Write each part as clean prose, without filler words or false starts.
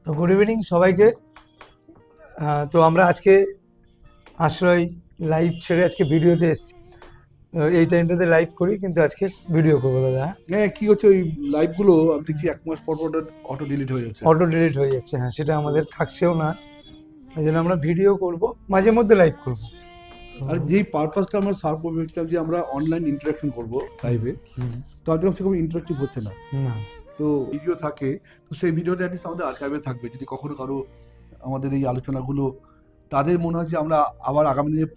তো good evening সবাইকে। তো আমরা আজকে আশ্রয় লাইভ ছেড়ে আজকে ভিডিওতে এসেছি। এই টাইমটাতে লাইভ করি, কিন্তু আজকে ভিডিও করবো দাদা। হ্যাঁ, কি হচ্ছে ওই লাইভ গুলো আমি দেখছি 1 মাস পর পর অটো ডিলিট হয়ে যাচ্ছে। অটো ডিলিট হয়ে যাচ্ছে, হ্যাঁ সেটা আমাদের থাকছেও না। এই জন্য আমরা ভিডিও করব, মাঝে মধ্যে লাইভ করব। আর যেই পারপাসটা আমরা সার্ভ করে ভেবেছিলাম যে আমরা অনলাইন ইন্টারাকশন করব লাইভে, তার জন্য সেরকম ইন্টারাক্টিভ হচ্ছে না। না, তো ভিডিও থাকে, তো সেই ভিডিওটা অ্যাটলিস্ট আমাদের আর্কাইভে থাকবে। যদি কখনো কারো আমাদের এই আলোচনাগুলো তাদের মনে হয় যে আমরা আবার আগামী দিনে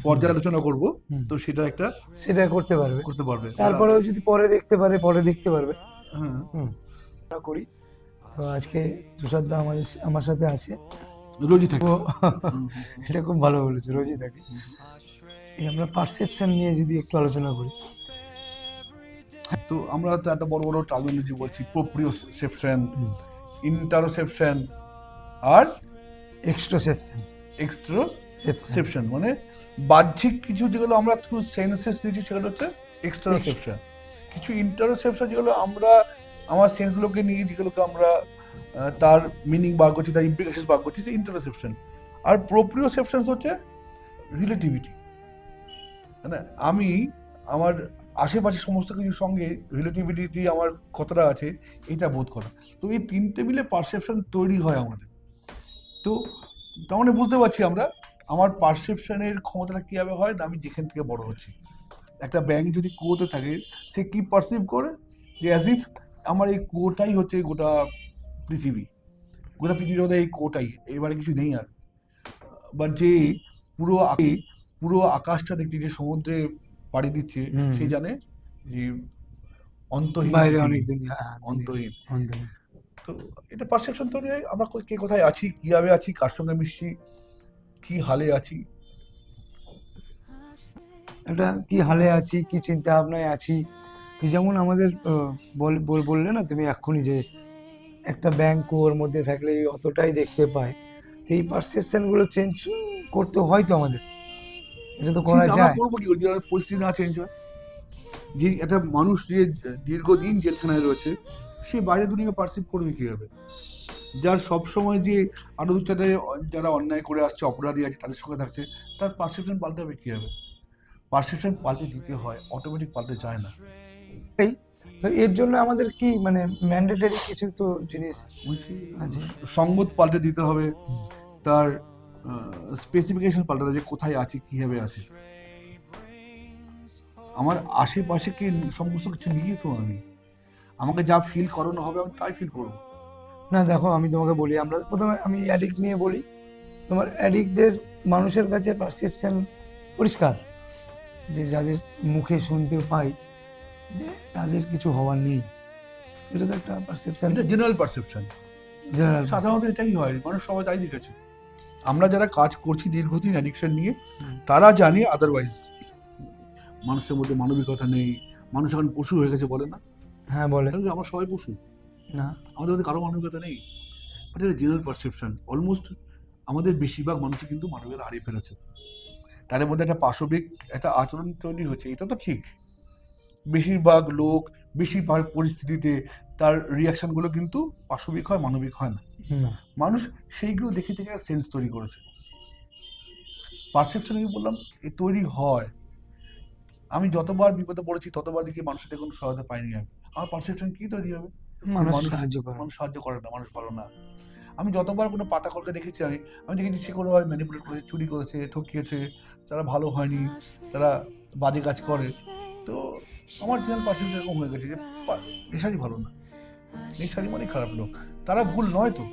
পর্যালোচনা করব, তো সেটা একটা সেটা করতে পারবে। তারপরেও যদি পরে দেখতে পারবে। হ্যাঁ, আমরা করি। তো আজকে তুষার দা আমার সাথে আছে। রোজই থাকে। এটা খুব ভালো বলেছে, রোজই থাকে। এই আমরা পারসেপশন নিয়ে যদি একটু আলোচনা করি, তো আমরা তো এত বড় বড় টার্মিনোলজি বলছি, প্রোপ্রিওসেপশন, ইন্টারোসেপশন আর এক্সট্রোসেপশন, মানে বাহ্যিক কিছু যেগুলো আমরা থ্রু সেন্সেস নিচ্ছি সেগুলো হচ্ছে এক্সট্রোসেপশন। কিছু ইন্টারোসেপশন যেগুলো আমরা আমার সেন্সগুলোকে নিয়ে যেগুলোকে আমরা তার মিনিং বার করছি, তার ইমপ্লিকেশন বার করছি, সে ইন্টারোসেপশন। আর প্রোপ্রিওসেপশন হচ্ছে রিলেটিভিটি, মানে আমি আমার আশেপাশে সমস্ত কিছুর সঙ্গে রিলেটিভিটি আমার কতটা আছে এটা বোধ করা। তো এই তিনটে মিলে পারসেপশন তৈরি হয় আমাদের। তো তার মানে বুঝতে পারছি আমরা আমার পারসেপশনের ক্ষমতাটা কীভাবে হয় না, আমি যেখান থেকে বড় হচ্ছি। একটা ব্যাঙ যদি কুয়োতে থাকে, সে কি পারসিভ করে যে অ্যাজ ইফ আমার এই কুয়োটাই হচ্ছে গোটা পৃথিবী, এই কুয়োটাই, এবারে কিছু নেই আর। বাট যে পুরো আকাশটা দেখছি, যে সমুদ্রে পাড়ি দিচ্ছে, সে জানে যে অন্তহীন অন্তহীন। তো এটা পারসেপশন তৈরি হয়, আমরা কে কোথায় আছি, কিভাবে আছি, কার সঙ্গে মিশছি, কি হালে আছি, একটা কি হালে আছি, কি চিন্তা ভাবনায় আছি। যেমন আমাদের বললে না তুমি এক্ষুনি, যে একটা ব্যাংক ওর মধ্যে থাকলে অতটাই দেখতে পায়। তো এই পারসেপশন গুলো চেঞ্জ করতে হয় তো আমাদের, এটা তো করা যায়। করবো কি করে পরিস্থিতি না চেঞ্জ হয়? যে একটা মানুষ যে দীর্ঘদিন জেলখানায় রয়েছে, সে বাইরে দুনিয়াকে পারসিভ করবে কিভাবে? যার সবসময় যে আরো দু চারটে যারা অন্যায় করে আসছে, অপরাধী আছে, তাদের সঙ্গে থাকছে, তার পারসেপশন পাল্টাবে কিভাবে? পারসেপশন পাল্টে দিতে হয়, অটোমেটিক পাল্টে যায় না। এর জন্য আমাদের কি মানে ম্যান্ডেটরি কিছু তো জিনিস আছে। সংবাদ পাল্টে দিতে হবে, তার স্পেসিফিকেশন পাল্টাতে, যে কোথায় আছি, কিভাবে আছে, আমার আশেপাশে কি সমস্ত কিছু নিয়ে তো আমি আমাকে যা ফিল করানো হবে আমি তাই ফিল করবো। না দেখো, আমি তোমাকে বলি, আমরা প্রথমে আমি অ্যাডিক্ট নিয়ে বলি। তোমার অ্যাডিক্টদের মানুষের কাছে পারসেপশন পরিষ্কার, যে যাদের মুখে শুনতে পাই যে তাদের কিছু হওয়ার নেই, এটা তো একটা পারসেপশন, এটা জেনারেল পারসেপশন। সাধারণত এটাই হয়, মানুষ সবাই তাই দেখেছে। আমরা যারা কাজ করছি দীর্ঘদিন অ্যাডিকশন নিয়ে, তারা জানি আদারওয়াইজ মানুষের মধ্যে মানবিকতা নেই, মানুষ এখন পশু হয়ে গেছে, বলে না? হ্যাঁ বলে। আমরা সবাই পশু না, আমাদের মধ্যে কারো মানবিকতা নেই। বাট এটা জেনারেল পারসেপশন। অলমোস্ট আমাদের বেশিরভাগ মানুষই কিন্তু মানবিকতা হারিয়ে ফেলেছে। তাদের মধ্যে একটা পাশবিক একটা আচরণ তৈরি হচ্ছে, এটা তো ঠিক। বেশিরভাগ লোক বেশিরভাগ পরিস্থিতিতে তার রিয়াকশনগুলো কিন্তু পাশবিক হয়, মানবিক হয় না। মানুষ সেইগুলো দেখে থেকে সেন্স তৈরি করেছে। পারসেপশন আমি বললাম এ তৈরি হয়। আমি যতবার বিপদে পড়েছি ততবার দেখি মানুষের কোনো সহায়তা পাইনি। আমার পারসেপশন কি তৈরি হবে? মানুষ সাহায্য করে না, মানুষ ভালো না। আমি যতবার কোনো পাতাকলকে দেখেছি, আমি দেখেছি সে কোনোভাবে ম্যানিপুলেট করেছে, চুরি করেছে, ঠকিয়েছে, তারা ভালো হয়নি, তারা বাজে কাজ করে। তো আমার জেনারেল পারসেপশন এরকম হয়ে গেছে যে নেশারি ভালো না, নেশারি মানে খারাপ লোক। তারা ভুল নয় তো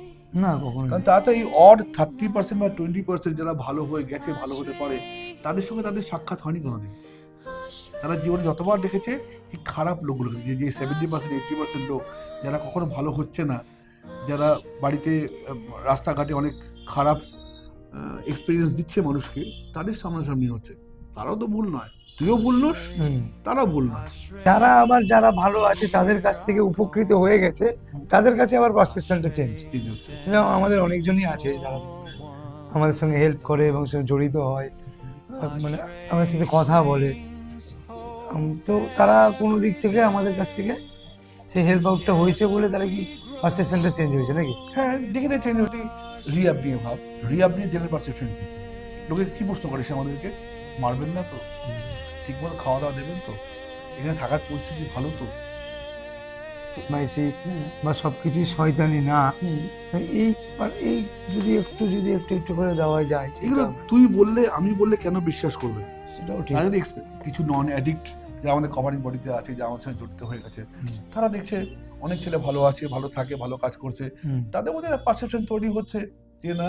না, কারণ তারা তো এই অড 30% বা 20% যারা ভালো হয়ে গেছে, ভালো হতে পারে, তাদের সঙ্গে তাদের সাক্ষাৎ হয়নি কোনোদিন। তারা জীবনে যতবার দেখেছে এই খারাপ লোকগুলো, যে 70% 80% লোক যারা কখনো ভালো হচ্ছে না, যারা বাড়িতে রাস্তাঘাটে অনেক খারাপ এক্সপিরিয়েন্স দিচ্ছে মানুষকে, তাদের সামনাসামনি হচ্ছে। তারাও তো ভুল নয়, তুইও ভুল নস, তারা ভুল নয়। তারা আবার যারা ভালো আছে তাদের কাছ থেকে উপকৃত হয়ে গেছে, তাদের কাছে আবার পারসেপশনটা চেঞ্জ হচ্ছে। আমাদের অনেকজনই আছে যারা আমাদের সঙ্গে হেল্প করে এবং সঙ্গে জড়িত হয়, মানে আমাদের সাথে কথা বলে। তো তারা কোনো দিক থেকে আমাদের কাছ থেকে সেই হেল্প আউটটা হয়েছে বলে তারা কি পারসেপশনটা চেঞ্জ হয়েছে নাকি? হ্যাঁ, দেখে চেঞ্জ হচ্ছে। রিহাব নিয়ে ভাব, রিহাব নিয়ে জেনারেল পারসেপশন কি? লোকে কি প্রশ্ন করে সে আমাদেরকে, মারবেন না তো, ঠিকমতো খাওয়া দাওয়া দেবেন তো, এখানে থাকার পরিস্থিতি ভালো তো? মাইসি হুম, বা সবকিছুই শয়তানি না, হুম। এই এই যদি একটু একটু করে দেওয়া যায় এগুলো সেটা তুই বললে, আমি বললে কেন বিশ্বাস করবে? সেটাও ঠিক। আর যদি কিছু নন অ্যাডিক্ট যারা আমাদের কভারিং বডিতে আছে, যারা আমাদের সঙ্গে জড়িত হয়ে গেছে, তারা দেখছে অনেক ছেলে ভালো আছে, ভালো থাকে, ভালো কাজ করছে, হুম, তাদের মধ্যে একটা পারসেপশন তৈরি হচ্ছে যে না,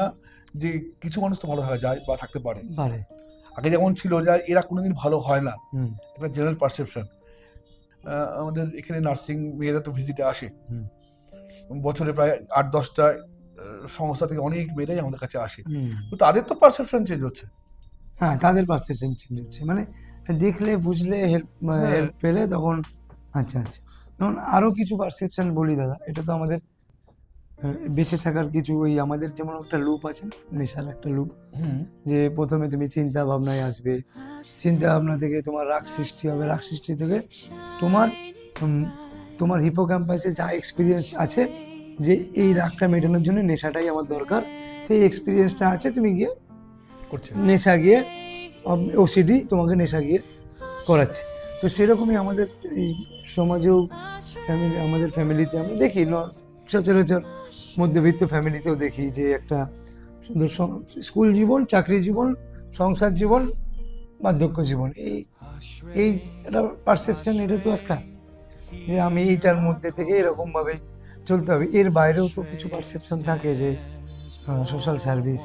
যে কিছু মানুষ তো ভালো থাকা যায় বা থাকতে পারে। পারে। আগে যেমন ছিল যে এরা কোনোদিন ভালো হয় না, হুম, একটা জেনারেল পারসেপশন। আমাদের এখানে নার্সিং মেয়েরা তো ভিজিটে আসে, হুম, বছরে প্রায় 8-10টা সংস্থা থেকে অনেক মেয়েরাই আমাদের কাছে আসে, হুম। তো তাদের তো পারসেপশন চেঞ্জ হচ্ছে। হ্যাঁ, তাদের পারসেপশন চেঞ্জ হচ্ছে, মানে দেখলে বুঝলে হেল্প হ্যাঁ, হেল্প পেলে তখন আচ্ছা আচ্ছা। যেমন আরো কিছু পারসেপশন বলি দাদা, এটা তো আমাদের বেঁচে থাকার কিছু, ওই আমাদের যেমন একটা লুপ আছে না, নেশার একটা লুপ, হুম, যে প্রথমে তুমি চিন্তা ভাবনায় আসবে, চিন্তা ভাবনা থেকে তোমার রাগ সৃষ্টি হবে, রাগ সৃষ্টি থেকে তোমার উম, তোমার হিপোক্যাম্পাসে যা এক্সপিরিয়েন্স আছে, যে এই রাগটা মেটানোর জন্য নেশাটাই আমার দরকার, সেই এক্সপিরিয়েন্সটা আছে, তুমি গিয়ে করছে। নেশা গিয়ে ওসিডি তোমাকে নেশা গিয়ে করাচ্ছে। তো সেরকমই আমাদের এই সমাজেও আমাদের ফ্যামিলিতে আমরা দেখি সচরাচর মধ্যবিত্ত ফ্যামিলিতেও দেখি যে একটা সুন্দর স্কুল জীবন, চাকরি জীবন, সংসার জীবন, বার্ধক্য জীবন, এই এই একটা পারসেপশন, এটা তো একটা, যে আমি এইটার মধ্যে থেকে এরকম ভাবে চলতে হবে। এর বাইরেও তো কিছু পারসেপশন থাকে, যে সোশ্যাল সার্ভিস।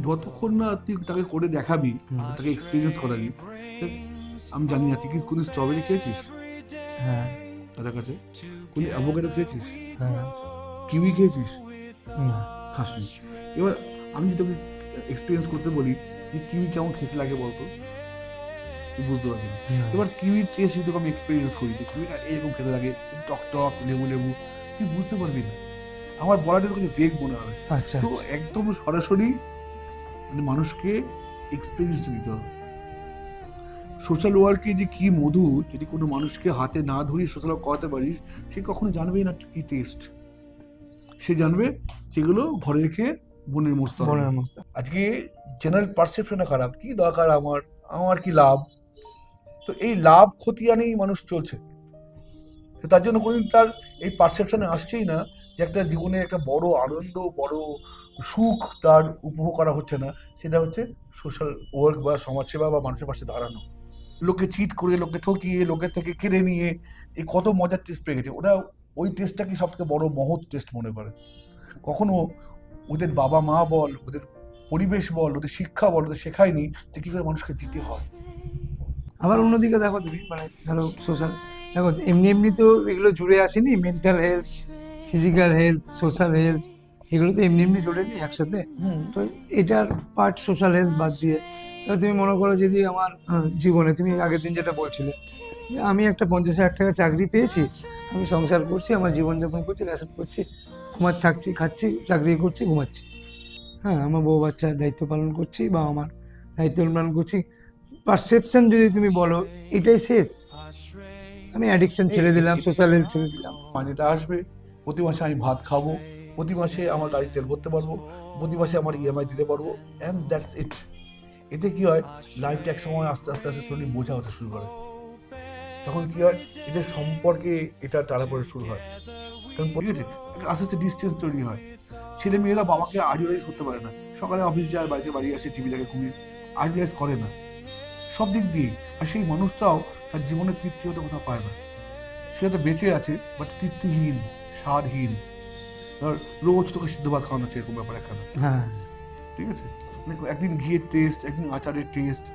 যতক্ষণ না তুই তাকে করে দেখাবি, তাকে এক্সপিরিয়েন্স করাবি। দেখ, আমি জানি না তুই কি কোনো স্ট্রবেরি খেয়েছিস হ্যাঁ, তাদের কাছে, কোনো অ্যাভোকাডো খেয়েছিস, হ্যাঁ, কিউই খেয়েছিস? না, খাসনি। এবার আমি যদি তোকে এক্সপিরিয়েন্স করতে বলি যে কিউই কেমন খেতে লাগে বলতো, তুই বুঝতে পারবি না। না। এবার কিউই টেস্ট যদি তোকে আমি এক্সপিরিয়েন্স করি যে কিউইটা এরকম খেতে লাগে, টক টক, লেবু লেবু, তুই বুঝতে পারবি না। আমার বলাটা তোকে ভেগ মনে হবে। আচ্ছা তো আচ্ছা। একদম সরাসরি মানে মানুষকে এক্সপিরিয়েন্স দিতে হবে। সোশ্যাল ওয়ার্ককে যে কি মধু, যদি কোনো মানুষকে হাতে না ধরিয়ে সোশ্যাল ওয়ার্ক করাতে পারিস, সে কখনো জানবেই না কি টেস্ট। সে জানবে যেগুলো ঘরে রেখে বোনের মস্ত। বনের মস্ত। আজকে জেনারেল পারসেপশনটা খারাপ, কি দরকার আমার, আমার কি লাভ? তো এই লাভ ক্ষতি আনেই মানুষ চলছে। তো তার জন্য কোনোদিন তার এই পারসেপশনে আসছেই না যে একটা জীবনে একটা বড় আনন্দ, বড় সুখ তার উপভোগ করা হচ্ছে না। সেটা হচ্ছে সোশ্যাল ওয়ার্ক বা সমাজসেবা বা মানুষের পাশে দাঁড়ানো। লোকে চিট করে, লোকে ঠকিয়ে, লোকের থেকে কেড়ে নিয়ে এই কত মজার টেস্ট পেয়ে গেছে। ওরা ওই টেস্টটাকে সব থেকে বড় মহৎ টেস্ট মনে করে। কখনো ওদের বাবা মা বল, ওদের পরিবেশ বল, ওদের শিক্ষা বল, ওদের শেখায়নি যে কি করে মানুষকে দিতে হয়। আবার অন্যদিকে দেখো তুমি, মানে ধরো সোশ্যাল, দেখো এমনি এমনি তো এগুলো জুড়ে আসেনি, mental health, physical health, social health, এগুলো তো এমনি এমনি জুড়ে নি একসাথে। হুম, তো এটার পার্ট সোশ্যাল হেলথ বাদ দিয়ে, এবার তুমি মনে করো যদি আমার জীবনে, তুমি আগের দিন যেটা বলছিলে, যে আমি একটা 50,000 টাকা চাকরি পেয়েছি, আমি সংসার করছি, আমার জীবনযাপন করছি, রেসেট করছি, থাকছি, খাচ্ছি, চাকরি করছি, ঘুমাচ্ছি, হ্যাঁ, আমার বউ বাচ্চার দায়িত্ব পালন করছি, বা আমার দায়িত্ব পালন করছি, পারসেপশন যদি তুমি বলো এটাই শেষ, আমি অ্যাডিকশন ছেড়ে দিলাম, সোশ্যাল হেলথ ছেড়ে দিলাম। মাইনেটা আসবে, প্রতি মাসে আমি ভাত খাবো, প্রতি মাসে আমার গাড়ির তেল ভরতে পারবো, প্রতি মাসে আমার ইএমআই দিতে পারবো, অ্যান্ড দ্যাটস ইট। এতে কি হয়, লাইফটা এক সময় আস্তে আস্তে আস্তে শরীর বোঝা হতে শুরু করে। তখন কি হয়, এদের সম্পর্কে এটা টানাপড়ে শুরু হয়। কারণ ঠিক আছে, আস্তে আস্তে ডিস্টেন্স তৈরি হয়। ছেলে মেয়েরা বাবাকে আইডিয়ালাইজ করতে পারে না। সকালে অফিস যায়, বাড়িতে বাড়ি আসে, টিভি দেখে, ঘুমিয়ে, আইডিয়ালাইজ করে না সব দিক দিয়ে। আর সেই মানুষটাও তার জীবনের তৃপ্তি হতে কোথাও পায় না। সে হয়তো বেঁচে আছে বাট তৃপ্তিহীন, স্বাদহীন। ধর রোজ তোকে সিদ্ধ ভাত খাওয়ানো হচ্ছে, এরকম ব্যাপার একখানা। হ্যাঁ, ঠিক আছে, মানে একদিন ঘিয়ের টেস্ট, একদিন আচারের টেস্ট,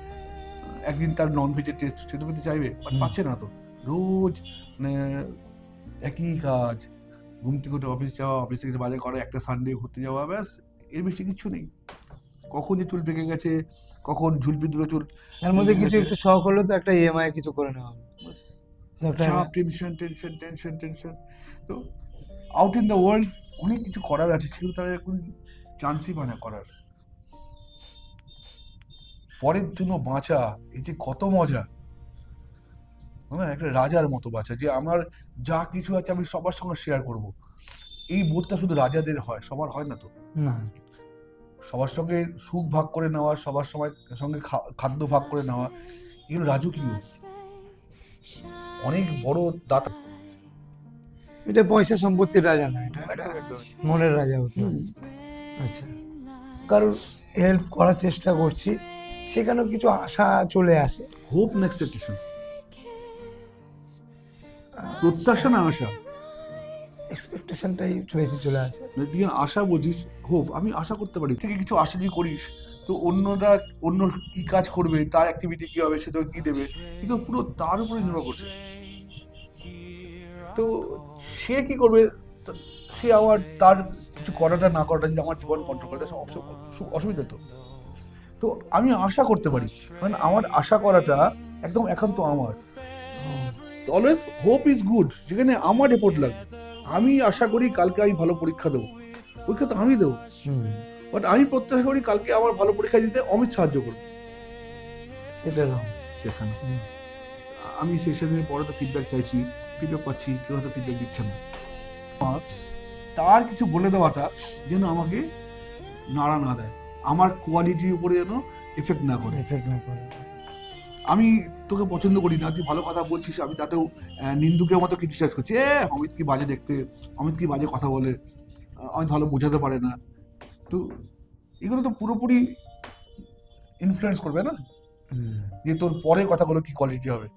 একদিন তার নন ভেজের টেস্ট সে তো পেতে চাইবে, বাট পাচ্ছে না তো। রোজ মানে একই কাজ, ঘুম থেকে উঠে অফিস যাওয়া, অফিস থেকে বাজার করা, একটা সানডে ঘুরতে যাওয়া, ব্যাস, এর বেশি কিচ্ছু নেই। কখন যে চুল পেকে গেছে, কখন ঝুলপি দুটো চুল তার মধ্যে পেকে কিছু গেছে, একটু শখ হলো তো একটা ইএমআই কিছু করে নেওয়া হলো, বাস। একটা। চাপ, টেনশন টেনশন টেনশন টেনশন। তো আউট ইন দ্য ওয়ার্ল্ড অনেক কিছু করার আছে, সেগুলো তারা এখন চান্সই পায় না করার। পরের জন্য বাঁচা, এই যে কত মজা, হ্যাঁ, একটা রাজার মতো বাঁচা, যে আমার যা কিছু আছে আমি সবার সঙ্গে শেয়ার করব। এই বোধটা শুধু রাজাদের হয়, সবার হয় না তো। না, সবার সঙ্গে সুখ ভাগ করে নেওয়া, সবার সঙ্গে খাদ্য ভাগ করে নেওয়া, এগুলো রাজকীয়। অনেক বড় দাতা। এটা পয়সা সম্পত্তির রাজা না, এটা একদম একদম। মনের রাজা হতে হবে। আচ্ছা, কারোর হেল্প করার চেষ্টা করছি, সেখানেও কিছু আশা চলে আসে। হোপ না এক্সপেকটেশন, প্রত্যাশা না আশা। এক্সপেকটেশনটাই বেশি চলে আসে। তুই আশা বুঝিস, হোপ আমি আশা করতে পারি থেকে কিছু আশা যদি করিস, তো অন্য কি কাজ করবে, তার অ্যাক্টিভিটি কি হবে, সে তোকে কি দেবে, কিন্তু পুরো তার উপরে নির্ভর করছে। তো সে কি করবে, সে আমার তার কিছু করাটা না করাটা যদি আমার জীবন কন্ট্রোল করে, অসুবিধা তো। তো আমি আশা করতে পারি, মানে আমার আশা করাটা একদম একান্ত আমার। অলওয়েজ হোপ ইজ গুড, যেখানে আমার এফোর্ট লাগবে। আমি আশা করি কালকে আমি ভালো পরীক্ষা দেবো, পরীক্ষা তো আমি দেবো, বাট আমি প্রত্যাশা করি কালকে আমার ভালো পরীক্ষা দিতে অমিত সাহায্য করবে। সেটা না, সেখানে আমি সেশনের পরে তো ফিডব্যাক চাইছি, ফিডব্যাক পাচ্ছি, কেউ হয়তো ফিডব্যাক দিচ্ছে না। তার কিছু বলে দেওয়াটা যেন আমাকে নাড়া না দেয়, আমার কোয়ালিটির উপরে যেন এফেক্ট না করে। আমি তোকে পছন্দ করি না, তুই ভালো কথা বলছিস, আমি তাতেও নিন্দুকের মতো ক্রিটিসাইজ করছি, অমিত কি বাজে দেখতে, অমিত কি বাজে কথা বলে, অমিত ভালো বোঝাতে পারে না। তো এগুলো তো পুরোপুরি ইনফ্লুয়েন্স করবে না যে তোর পরের কথাগুলো কি কোয়ালিটি হবে।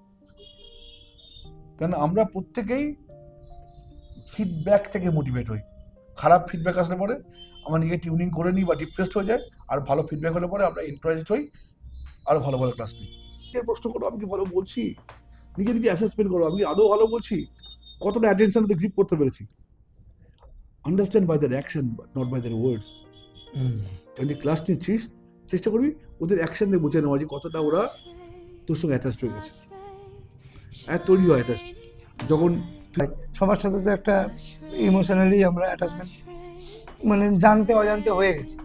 কারণ আমরা প্রত্যেকেই ফিডব্যাক থেকে মোটিভেট হই। খারাপ ফিডব্যাক আসলে পরে আমরা নিজে টিউনিং করে নিই বা ডিপ্রেসড হয়ে যায়, আর ভালো ফিডব্যাক হলে পরে আমরা এনকারেজড হই, আরো ভালো ভালো ক্লাস নিই। প্রশ্ন করো, আমি কি ভালো বলছি, নিজে নিজে অ্যাসেসমেন্ট করো, আমি আদৌ ভালো বলছি, কতটা অ্যাটেনশন গ্রিপ করতে পেরেছি। Understand by their action but not by their words. যখন যে ক্লাস নিচ্ছিস, চেষ্টা করবি ওদের অ্যাকশন দিয়ে বুঝে নেওয়া যে কতটা ওরা তোর সঙ্গে অ্যাটাচড হয়ে গেছে, তৈরি হয় অ্যাটাচড। যখন সবার সাথে তো একটা ইমোশনালি আমরা অ্যাটাচমেন্ট মানে জানতে অজান্তে হয়ে গেছে।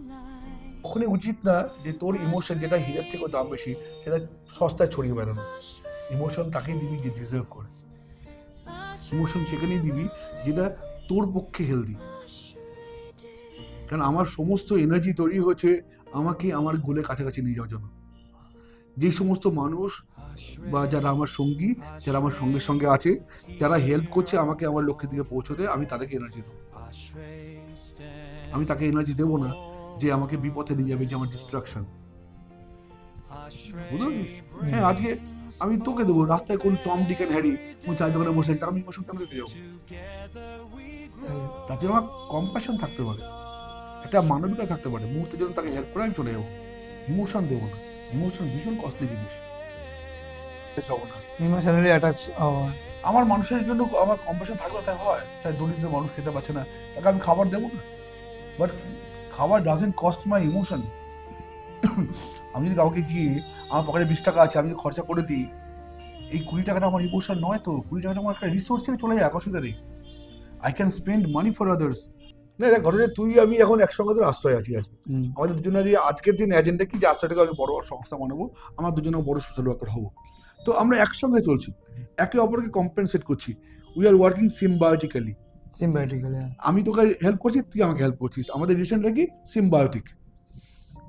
কখনই উচিত না যে তোর ইমোশন যেটা হীরের থেকেও দাম বেশি সেটা সস্তায় ছড়িয়ে বেড়ানো। ইমোশন তাকেই দিবি যে ডিজার্ভ করে, ইমোশন সেখানেই দিবি যেটা তোর পক্ষে হেলদি। কারণ আমার সমস্ত এনার্জি তৈরি হয়েছে আমাকে আমার গোলের কাছাকাছি নিয়ে যাওয়ার জন্য। যে সমস্ত মানুষ বা যারা আমার সঙ্গী, যারা আমার সঙ্গে সঙ্গে আছে, যারা হেল্প করছে আমাকে আমার লক্ষ্যের দিকে পৌঁছতে, আমি তাদেরকে এনার্জি দেবো। আমি তাকে এনার্জি দেবো না যে আমাকে বিপথে নিয়ে যাবে, যে আমার ডিস্ট্রাকশন। বুঝলি? হ্যাঁ, আজকে আমি তোকে দেবো, রাস্তায় কোন টম ডিক অ্যান্ড হ্যারি কোন চায়ের দোকানে বসে আছে, তার আমি ইমোশন কেন দিতে যাবো? তার জন্য আমার কম্প্যাশন থাকতে পারে, একটা মানবিকতা থাকতে পারে, মুহূর্তের জন্য তাকে হেল্প করে আমি চলে যাবো। ইমোশন দেবো না, ইমোশন ভীষণ কস্টলি জিনিস। ইমোশনালি অ্যাটাচ আমার মানুষের জন্য আমার কম্প্যাশন থাকলে তাই হয়, তাই দরিদ্র মানুষ খেতে পারছে না, তাকে আমি খাবার দেবো না, বাট খাবার ডাজেন্ট কস্ট মাই ইমোশন। আমি যদি কাউকে গিয়ে আমার পকেটে 20 টাকা আছে, আমি যদি খরচা করে দিই, এই 20 টাকাটা আমার ইমোশন নয় তো, 20 টাকাটা আমার একটা রিসোর্স থেকে চলে যায়, অসুবিধা নেই। I can spend money for others. না দেখ, ঘটনা তুই আমি এখন একসঙ্গে তোর আশ্রয় আছি আজকে, আমাদের দুজনেরই আজকের দিন এজেন্ডা কি, যে আশ্রয়টাকে আমি বড় সংস্থা বানাবো, আমার দুজনে বড় সোশ্যাল ওয়ার্কার হবো। তো আমরা একসঙ্গে চলছি, একে অপরকে কম্পেনসেট করছি, উই আর ওয়ার্কিং সিম্বায়োটিক্যালি। আমি তোকে হেল্প করছি, তুই আমাকে হেল্প করছিস, আমাদের রিলেশনটা কি সিম্বায়োটিক।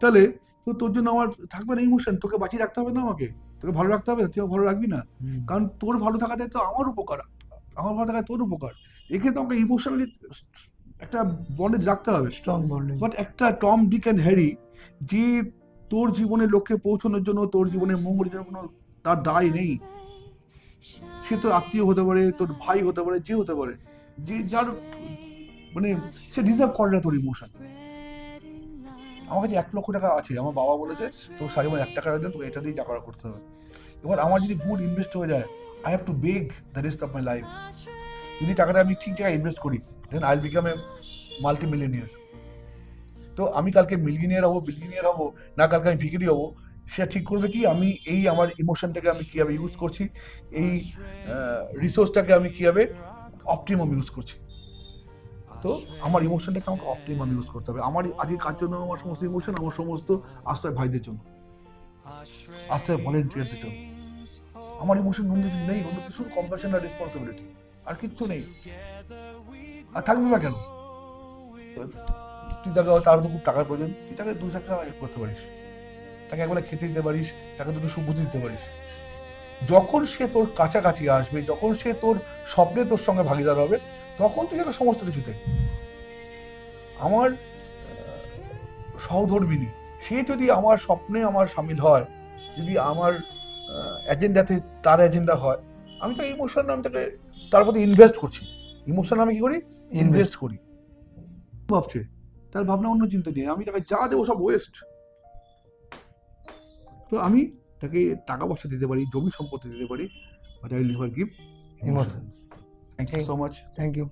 তাহলে তো তোর জন্য আমার থাকবে না ইমোশন, তোকে বাঁচিয়ে রাখতে হবে না, আমাকে তোকে ভালো রাখতে হবে, তুই ভালো রাখবি না, কারণ তোর ভালো থাকাতে তো আমার উপকার, আমার ভালো থাকায় তোর উপকার। এখানে তো আমাকে ইমোশনালি একটা বন্ডেজ রাখতে হবে, স্ট্রং বন্ডেজ। বাট একটা টম ডিক অ্যান্ড হ্যারি যে তোর জীবনের লক্ষ্যে পৌঁছানোর জন্য, তোর জীবনের মঙ্গলের জন্য কোনো তার দায় নেই, সে তোর আত্মীয় হতে পারে, তোর ভাই হতে পারে, যে হতে পারে, যে যার মানে সে ডিজার্ভ করে না তোর ইমোশন। আমার কাছে 1 লক্ষ টাকা আছে, আমার বাবা বলেছে তোকে সারা জীবন 1 টাকা দেন, তোকে এটা দিয়ে যা করা করতে হবে। এবার আমার যদি ভুল ইনভেস্ট হয়ে যায়, I have to beg the rest of my life. যদি টাকাটা আমি ঠিক জায়গায় ইনভেস্ট করি, then I will become a multimillionaire. তো আমি কালকে মিলিয়নিয়ার হবো, বিলিয়নিয়ার হবো, না কালকে আমি ভিখারি হবো, সে ঠিক করবে কি আমি এই আমার ইমোশনটাকে আমি কীভাবে ইউজ করছি, এই রিসোর্সটাকে আমি কীভাবে অপটিমাম ইউজ করছি। তো আমার ইমোশনটাকে আমাকে অপটিমাম ইউজ করতে হবে। আমার আজকে কার জন্য আমার সমস্ত ইমোশন, আমার সমস্ত আশ্রয় ভাইদের জন্য, আশ্রয় ভলেন্টিয়ারদের জন্য। আমার ইমোশন অন্য কিছু নেই, অন্য কিছু শুধু কম্প্যাশন আর রেসপন্সিবিলিটি, আর কিচ্ছু নেই। আর থাকবে বা কেন? তুই তাকে, তার তো খুব টাকার প্রয়োজন, তুই তাকে 200 টাকা হেল্প করতে পারিস, তাকে একবেলা খেতে দিতে পারিস, তাকে দুটো সুবুদ্ধি দিতে পারিস। যখন সে তোর কাছাকাছি আসবে, যখন সে তোর স্বপ্নে তোর সঙ্গে ভাগিদার হবে, তখন তুই তাকে সমস্ত কিছুতে। আমার সহধর্মিনী, সে যদি আমার স্বপ্নে আমার সামিল হয়, যদি আমার এজেন্ডাতে তার এজেন্ডা হয়, আমি তাকে ইমোশন, আমি তাকে তার প্রতি ইনভেস্ট করছি। ইমোশন আমি কি করি? ইনভেস্ট করি। ভাবছে তার ভাবনা অন্য চিন্তা নিয়ে, আমি তাকে যা দেবো সব ওয়েস্ট। তো আমি তাকে টাকা পয়সা দিতে পারি, জমি সম্পত্তি দিতে পারি, but I never give emotions. Thank you so much. Thank you.